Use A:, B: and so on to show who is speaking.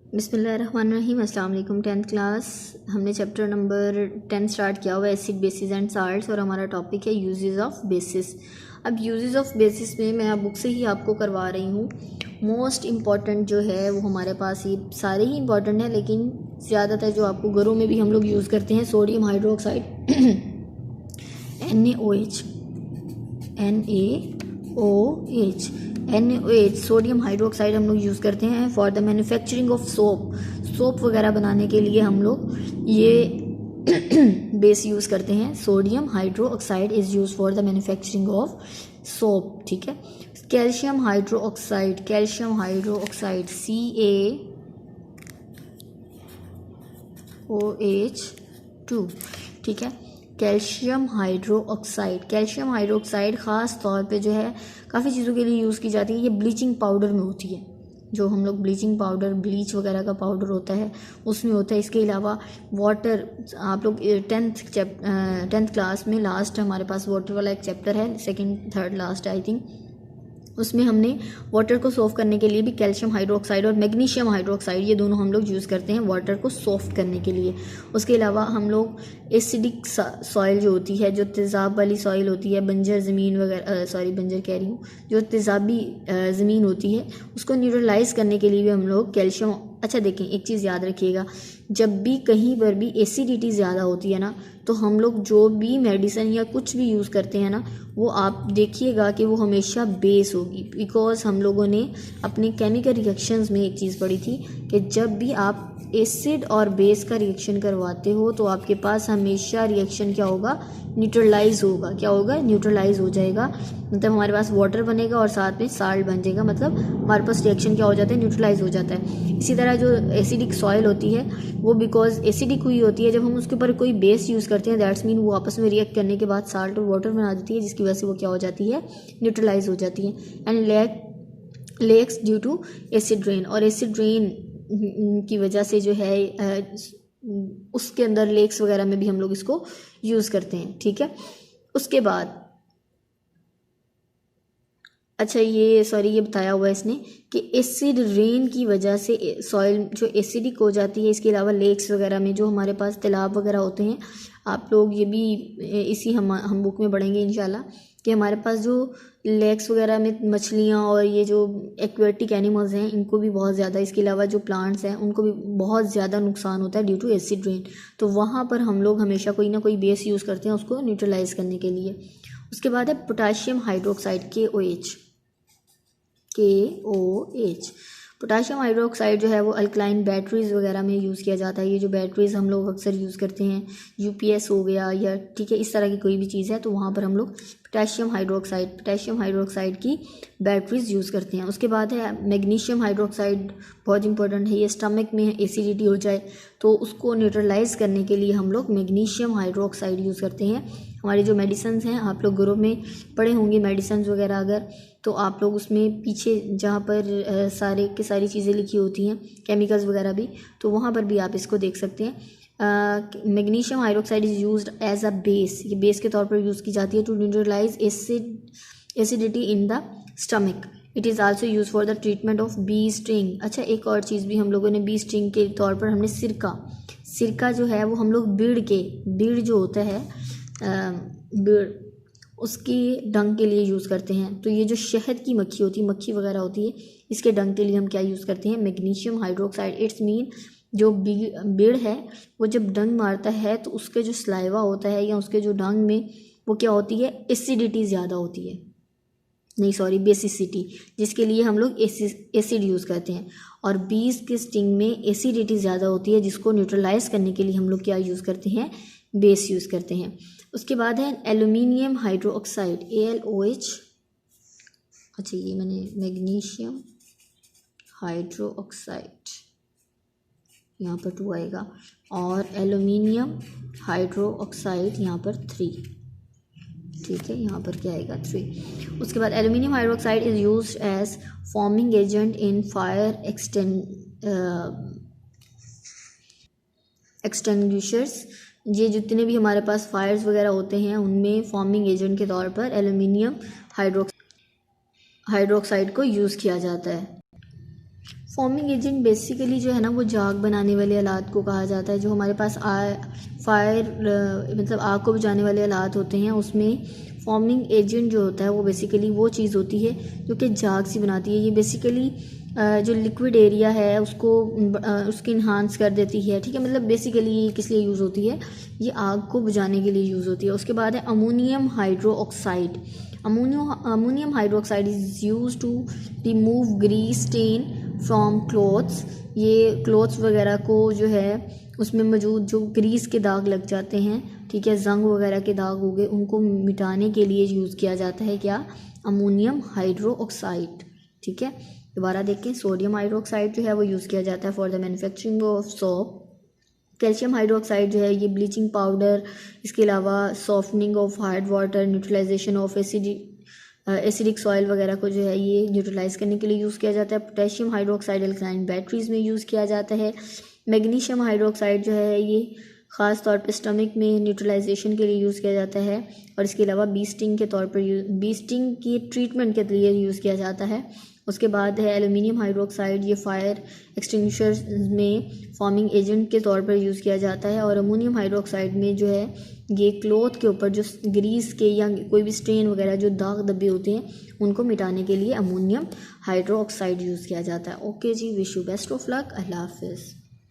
A: बिस्मिल्लाहिर्रहमानिर्रहीम। अस्सलाम वालेकुम। 10th क्लास हमने चैप्टर नंबर 10 स्टार्ट किया हुआ है, एसिड बेसिस एंड साल्ट्स, और हमारा टॉपिक है यूजेस ऑफ बेसिस। अब यूजेस ऑफ बेसिस में मैं बुक से ही आपको करवा रही हूँ। मोस्ट इम्पॉर्टेंट जो है वो हमारे पास ये सारे ही इम्पॉर्टेंट हैं, लेकिन ज़्यादातर जो आपको घरों में भी हम लोग यूज़ करते हैं, sodium hydroxide NaOH NaOH sodium hydroxide हम लोग यूज़ करते हैं for the manufacturing of soap वगैरह बनाने के लिए हम लोग ये बेस यूज़ करते हैं। Sodium hydroxide is use for the manufacturing of soap, ठीक है। कैल्शियम हाइड्रोक्साइड CaOH2, ठीक है। कैल्शियम हाइड्रोक्साइड ख़ास तौर पे जो है काफ़ी चीज़ों के लिए यूज़ की जाती है। ये ब्लीचिंग पाउडर में होती है, जो हम लोग ब्लीचिंग पाउडर, ब्लीच वगैरह का पाउडर होता है उसमें होता है। इसके अलावा वाटर, आप लोग 10th क्लास में लास्ट हमारे पास वाटर वाला एक चैप्टर है, second third last I think, उसमें हमने वाटर को सॉफ्ट करने के लिए भी कैल्शियम हाइड्रोक्साइड और मैग्नीशियम हाइड्रोक्साइड ये दोनों हम लोग यूज़ करते हैं वाटर को सॉफ्ट करने के लिए। उसके अलावा हम लोग एसिडिक सॉइल जो होती है, जो तेज़ाब वाली सॉइल होती है, बंजर ज़मीन वगैरह, बंजर कह रही हूँ, जो तेज़ाबी ज़मीन होती है, उसको न्यूट्रलाइज करने के लिए भी हम लोग कैल्शियम। अच्छा देखें, एक चीज़ याद रखिएगा, जब भी कहीं पर भी एसिडिटी ज़्यादा होती है ना, तो हम लोग जो भी मेडिसिन या कुछ भी यूज़ करते हैं ना, वो आप देखिएगा कि वो हमेशा बेस होगी। बिकॉज हम लोगों ने अपने केमिकल रिएक्शंस में एक चीज़ पढ़ी थी कि जब भी आप एसिड और बेस का रिएक्शन करवाते हो तो आपके पास हमेशा रिएक्शन क्या होगा, न्यूट्रलाइज होगा। क्या होगा, न्यूट्रलाइज हो जाएगा। मतलब हमारे पास वाटर बनेगा और साथ में साल्ट बन जाएगा, मतलब हमारे पास रिएक्शन क्या हो जाता है, न्यूट्रलाइज हो जाता है। इसी तरह जो एसिडिक सॉइल होती है वो बिकॉज एसिडिक हुई होती है, जब हम उसके ऊपर कोई बेस यूज़ करते हैं, दैट्स मीन वो आपस में रिएक्ट करने के बाद साल्ट और वाटर बना देती है, जिसकी वजह से वो क्या हो जाती है, न्यूट्रलाइज हो जाती है। And lakes due to acid rain, और एसिड रेन की वजह से जो है उसके अंदर लेक्स वगैरह में भी हम लोग इसको यूज़ करते हैं, ठीक है। उसके बाद अच्छा ये बताया हुआ है इसने कि एसिड रेन की वजह से सॉइल जो एसिडिक हो जाती है। इसके अलावा लेक्स वगैरह में जो हमारे पास तालाब वगैरह होते हैं, आप लोग ये भी इसी हम बुक में पढ़ेंगे इंशाल्लाह, कि हमारे पास जो लेक्स वगैरह में मछलियाँ और ये जो एक्वेटिक एनिमल्स हैं, इनको भी बहुत ज़्यादा, इसके अलावा जो प्लांट्स हैं उनको भी बहुत ज़्यादा नुकसान होता है ड्यू टू एसिड रेन। तो वहाँ पर हम लोग हमेशा कोई ना कोई बेस यूज़ करते हैं उसको न्यूट्रलाइज करने के लिए। उसके बाद है potassium hydroxide KOH। Potassium hydroxide जो है वो अल्कलाइन बैटरीज वगैरह में यूज़ किया जाता है। ये जो बैटरीज हम लोग अक्सर यूज़ करते हैं, UPS हो गया या ठीक है, इस तरह की कोई भी चीज़ है, तो वहाँ पर हम लोग पोटाशियम हाइड्रोक्साइड की बैटरीज यूज़ करते हैं। उसके बाद है मैग्नीशियम हाइड्रोक्साइड, बहुत इंपॉर्टेंट है। ये स्टमक में एसिडिटी हो जाए तो उसको न्यूट्रलाइज करने के लिए हम लोग मैग्नीशियम हाइड्रोक्साइड यूज़ करते हैं। हमारी जो मेडिसिन हैं, आप लोग ग्रुप में पढ़े होंगे मेडिसिन वगैरह, अगर तो आप लोग उसमें पीछे जहाँ पर सारी चीज़ें लिखी होती हैं, केमिकल्स वगैरह भी, तो वहाँ पर भी आप इसको देख सकते हैं। Magnesium hydroxide is used as a base, ये बेस के तौर पर यूज़ की जाती है to neutralise acidity in the stomach. It is also use for the treatment of bee sting. अच्छा, एक और चीज़ भी हम लोगों ने बी स्टिंग के तौर पर हमने सिरका जो है वो हम लोग बीड़ जो होता है, बीड़, उसकी डंग के लिए यूज़ करते हैं। तो ये जो शहद की मक्खी वगैरह होती है, इसके डंग के लिए हम क्या यूज़ करते हैं, मैग्नीशियम हाइड्रोक्साइड। इट्स मीन जो बीड़ है वो जब डंग मारता है तो उसके जो स्लाइवा होता है या उसके जो डंग में वो क्या होती है, एसिडिटी ज़्यादा होती है, बेसिसिटी, जिसके लिए हम लोग एसिड यूज़ करते हैं। और बीज के स्टिंग में एसिडिटी ज़्यादा होती है, जिसको न्यूट्रलाइज करने के लिए हम लोग क्या यूज़ करते हैं, बेस यूज़ करते हैं। उसके बाद है एल्यूमिनियम हाइड्रोक्साइड ALOH। अच्छा, ये मैंने मैग्नीशियम हाइड्रोक्साइड यहाँ पर 2 आएगा, और एल्यूमिनियम हाइड्रोक्साइड यहाँ पर 3, ठीक है, यहाँ पर क्या आएगा, 3। उसके बाद aluminium hydroxide is used as foaming agent in fire extinguishers. ये जितने भी हमारे पास फायर्स वगैरह होते हैं उनमें फॉर्मिंग एजेंट के तौर पर एल्यूमिनियम हाइड्रोक्साइड को यूज़ किया जाता है। फॉर्मिंग एजेंट बेसिकली जो है ना वो जाग बनाने वाले आलात को कहा जाता है। जो हमारे पास फायर मतलब आग को बुझाने वाले आलात होते हैं, उसमें फॉर्मिंग एजेंट जो होता है वो बेसिकली वो चीज़ होती है जो कि जाग सी बनाती है। ये बेसिकली जो लिक्विड एरिया है उसको उसकी इन्हांस कर देती है, ठीक है। मतलब बेसिकली ये किस लिए यूज़ होती है, ये आग को बुझाने के लिए यूज़ होती है। उसके बाद है ammonium hydroxide. Ammonium hydroxide is use to remove grease stain from clothes. ये क्लोथ्स वगैरह को जो है उसमें मौजूद जो ग्रीस के दाग लग जाते हैं, ठीक है, जंग वगैरह के दाग हो गए, उनको मिटाने के लिए यूज़ किया जाता है क्या, अमोनियम हाइड्रोक्साइड, ठीक है। दोबारा देखें, सोडियम हाइड्रोक्साइड जो है वो यूज़ किया जाता है for the manufacturing of soap. Calcium hydroxide जो है ये ब्लीचिंग पाउडर, इसके अलावा softening of hard water, neutralisation of acidic soil वगैरह को जो है ये न्यूट्रलाइज करने के लिए यूज़ किया जाता है। पोटेशियम हाइड्रोक्साइड अल्कलाइन बैटरीज में यूज़ किया जाता है। मैग्नीशियम हाइड्रोक्साइड जो है ये ख़ास तौर पे स्टमक में न्यूट्रलाइजेशन के लिए यूज़ किया जाता है, और इसके अलावा बीस्टिंग के तौर पर बीस्टिंग की ट्रीटमेंट के लिए यूज़ किया जाता है। उसके बाद है एल्यूमिनियम हाइड्रोक्साइड, ये फायर एक्सटिंग्विशर्स में फॉर्मिंग एजेंट के तौर पर यूज़ किया जाता है। और अमोनियम हाइड्रोक्साइड में जो है ये क्लॉथ के ऊपर जो ग्रीस के या कोई भी स्ट्रेन वगैरह जो दाग धब्बे होते हैं उनको मिटाने के लिए अमोनियम हाइड्रोक्साइड यूज़ किया जाता है। ओके जी, wish you best of luck, अल्लाह हाफिज़।